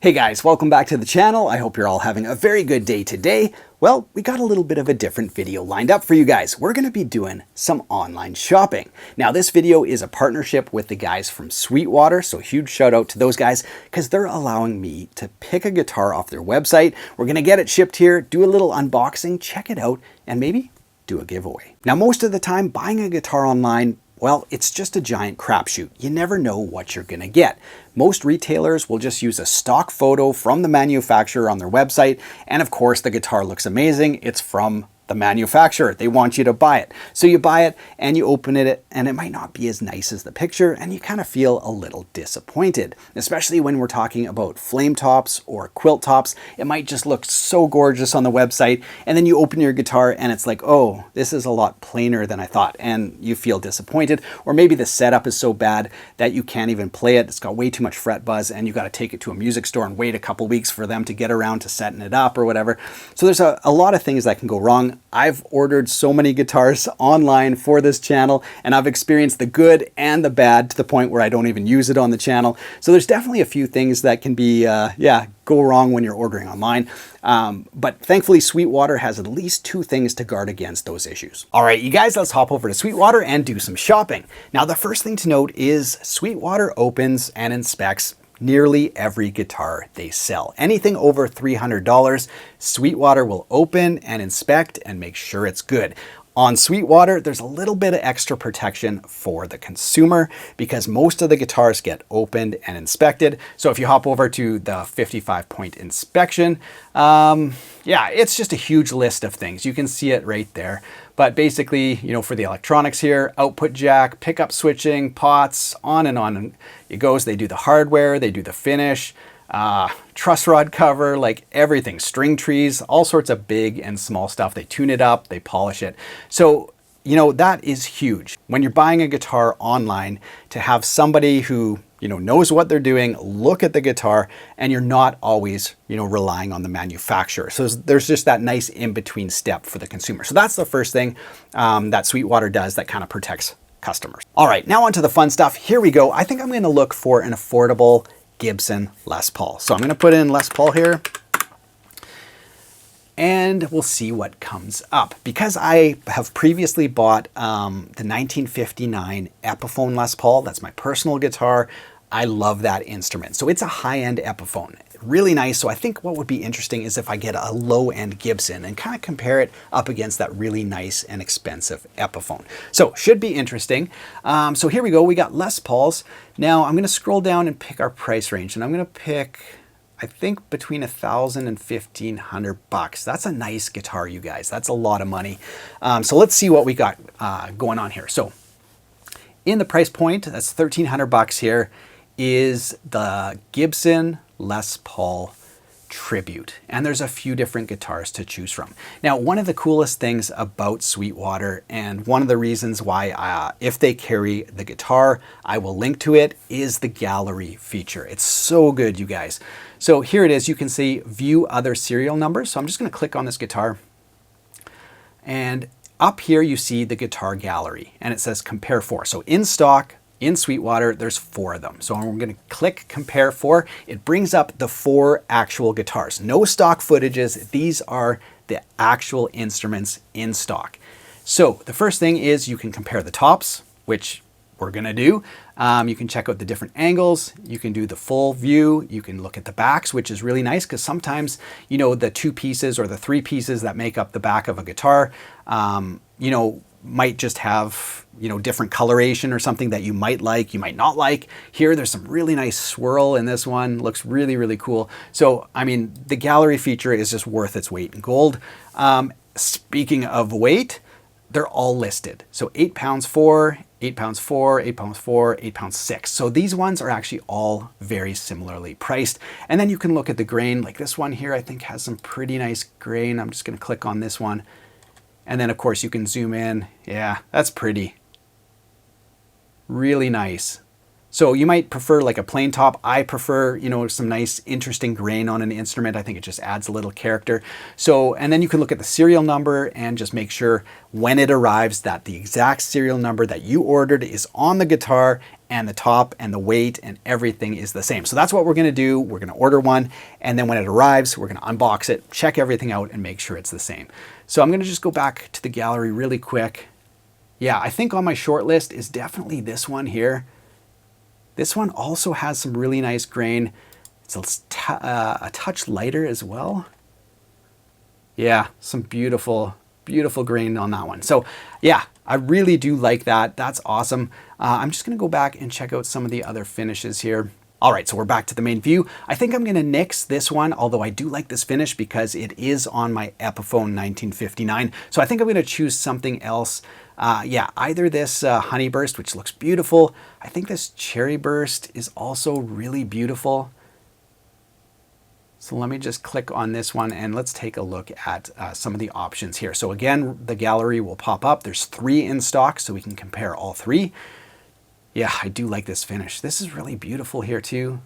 Hey guys, welcome back to the channel. I hope you're all having a very good day today. Well, we got a little bit of a different video lined up for you guys. We're going to be doing some online shopping. Now, this video is a partnership with the guys from Sweetwater, so huge shout out to those guys because they're allowing me to pick a guitar off their website. We're going to get it shipped here, do a little unboxing, check it out, and maybe do a giveaway. Now, most of the time, buying a guitar online, well, it's just a giant crapshoot. You never know what you're gonna get. Most retailers will just use a stock photo from the manufacturer on their website, and of course the guitar looks amazing. It's from the manufacturer. They want you to buy it. So you buy it and you open it and it might not be as nice as the picture and you kind of feel a little disappointed, especially when we're talking about flame tops or quilt tops. It might just look so gorgeous on the website and then you open your guitar and it's like, oh, this is a lot plainer than I thought, and you feel disappointed. Or maybe the setup is so bad that you can't even play it. It's got way too much fret buzz and you got to take it to a music store and wait a couple weeks for them to get around to setting it up or whatever. So there's a lot of things that can go wrong. I've ordered so many guitars online for this channel and I've experienced the good and the bad to the point where I don't even use it on the channel. So there's definitely a few things that can be, go wrong when you're ordering online. But thankfully Sweetwater has at least two things to guard against those issues. All right, you guys, let's hop over to Sweetwater and do some shopping. Now, the first thing to note is Sweetwater opens and inspects nearly every guitar they sell. Anything over $300, Sweetwater will open and inspect and make sure it's good. On Sweetwater, there's a little bit of extra protection for the consumer because most of the guitars get opened and inspected. So if you hop over to the 55-point inspection, it's just a huge list of things. You can see it right there. But basically, for the electronics here, output jack, pickup switching, pots, on and it goes. They do the hardware, they do the finish, truss rod cover, like everything, string trees, all sorts of big and small stuff. They tune it up, they polish it. So, that is huge. When you're buying a guitar online, to have somebody who, knows what they're doing, look at the guitar, and you're not always, relying on the manufacturer. So there's just that nice in-between step for the consumer. So that's the first thing that Sweetwater does that kind of protects customers. All right, now onto the fun stuff. Here we go. I think I'm gonna look for an affordable Gibson Les Paul. So I'm gonna put in Les Paul here and we'll see what comes up. Because I have previously bought the 1959 Epiphone Les Paul, that's my personal guitar. I love that instrument. So it's a high-end Epiphone, really nice. So I think what would be interesting is if I get a low-end Gibson and kind of compare it up against that really nice and expensive Epiphone. So should be interesting. So here we go, we got Les Pauls. Now I'm gonna scroll down and pick our price range, and I'm gonna pick, I think, between $1,000 and $1,500. That's a nice guitar, you guys. That's a lot of money. So let's see what we got going on here. So in the price point, that's $1,300 here, is the Gibson Les Paul Tribute. And there's a few different guitars to choose from. Now, one of the coolest things about Sweetwater, and one of the reasons why if they carry the guitar, I will link to it, is the gallery feature. It's so good, you guys. So here it is. You can see view other serial numbers. So I'm just going to click on this guitar, and up here you see the guitar gallery and it says compare for. So in stock, in Sweetwater, there's 4 of them. So I'm going to click compare for. It brings up the 4 actual guitars. No stock footages. These are the actual instruments in stock. So the first thing is you can compare the tops, which we're going to do. You can check out the different angles. You can do the full view. You can look at the backs, which is really nice because sometimes, the 2 pieces or the 3 pieces that make up the back of a guitar, might just have, different coloration or something that you might like, you might not like. Here, there's some really nice swirl in this one. Looks really, really cool. So, the gallery feature is just worth its weight in gold. Speaking of weight, they're all listed. So 8 pounds 4, 8 pounds 4, 8 pounds 4, 8 pounds 6. So these ones are actually all very similarly priced. And then you can look at the grain, like this one here, I think has some pretty nice grain. I'm just gonna click on this one. And then of course you can zoom in. Yeah, that's pretty. Really nice. So you might prefer like a plain top. I prefer, you know, some nice interesting grain on an instrument. I think it just adds a little character. So, and then you can look at the serial number and just make sure when it arrives that the exact serial number that you ordered is on the guitar, and the top and the weight and everything is the same. So that's what we're gonna do. We're gonna order one, and then when it arrives, we're gonna unbox it, check everything out, and make sure it's the same. So I'm gonna just go back to the gallery really quick. Yeah, I think on my short list is definitely this one here. This one also has some really nice grain. It's a touch lighter as well. Yeah, some beautiful, beautiful grain on that one. So yeah, I really do like that. That's awesome. I'm just gonna go back and check out some of the other finishes here. All right, so we're back to the main view. I think I'm gonna nix this one, although I do like this finish because it is on my Epiphone 1959. So I think I'm gonna choose something else. Yeah, either this Honey Burst, which looks beautiful. I think this Cherry Burst is also really beautiful. So let me just click on this one and let's take a look at some of the options here. So again, the gallery will pop up. There's 3 in stock, so we can compare all 3. Yeah, I do like this finish. This is really beautiful here too.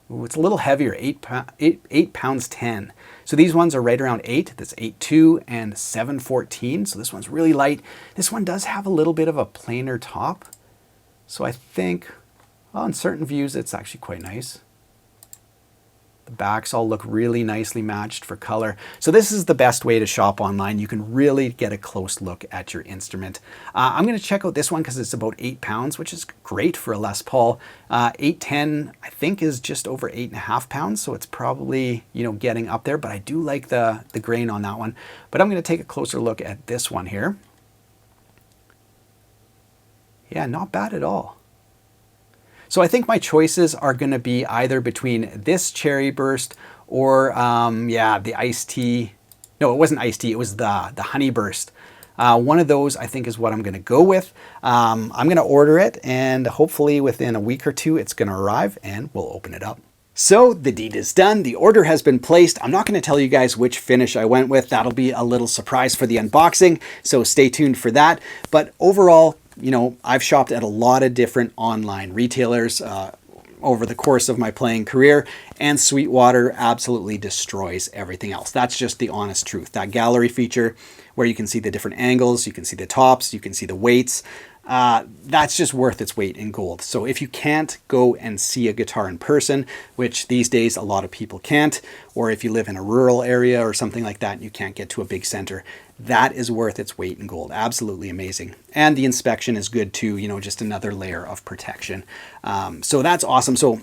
Ooh, it's a little heavier, 8 pounds 10. So these ones are right around 8. That's 8.2 and 7.14. So this one's really light. This one does have a little bit of a plainer top. So I think on certain views, it's actually quite nice. The backs all look really nicely matched for color. So this is the best way to shop online. You can really get a close look at your instrument. I'm gonna check out this one because it's about 8 pounds, which is great for a Les Paul. 810, I think, is just over 8.5 pounds. So it's probably, you know, getting up there, but I do like the grain on that one. But I'm gonna take a closer look at this one here. Yeah, not bad at all. So I think my choices are going to be either between this Cherry Burst or, yeah, the Iced Tea. No, it wasn't Iced Tea. It was the Honey Burst. One of those I think is what I'm going to go with. I'm going to order it, and hopefully within a week or 2 it's going to arrive and we'll open it up. So the deed is done. The order has been placed. I'm not going to tell you guys which finish I went with. That'll be a little surprise for the unboxing, so stay tuned for that. But overall, you know, I've shopped at a lot of different online retailers over the course of my playing career, and Sweetwater absolutely destroys everything else. That's just the honest truth. That gallery feature where you can see the different angles, you can see the tops, you can see the weights, that's just worth its weight in gold. So if you can't go and see a guitar in person, which these days a lot of people can't, or if you live in a rural area or something like that and you can't get to a big center, that is worth its weight in gold. Absolutely amazing. And the inspection is good too, you know, just another layer of protection. So that's awesome. So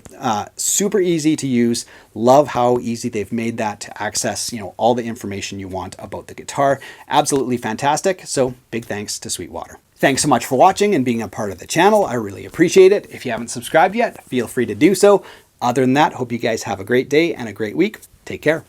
super easy to use. Love how easy they've made that to access, you know, all the information you want about the guitar. Absolutely fantastic. So big thanks to Sweetwater. Thanks so much for watching and being a part of the channel. I really appreciate it. If you haven't subscribed yet, feel free to do so. Other than that, hope you guys have a great day and a great week. Take care.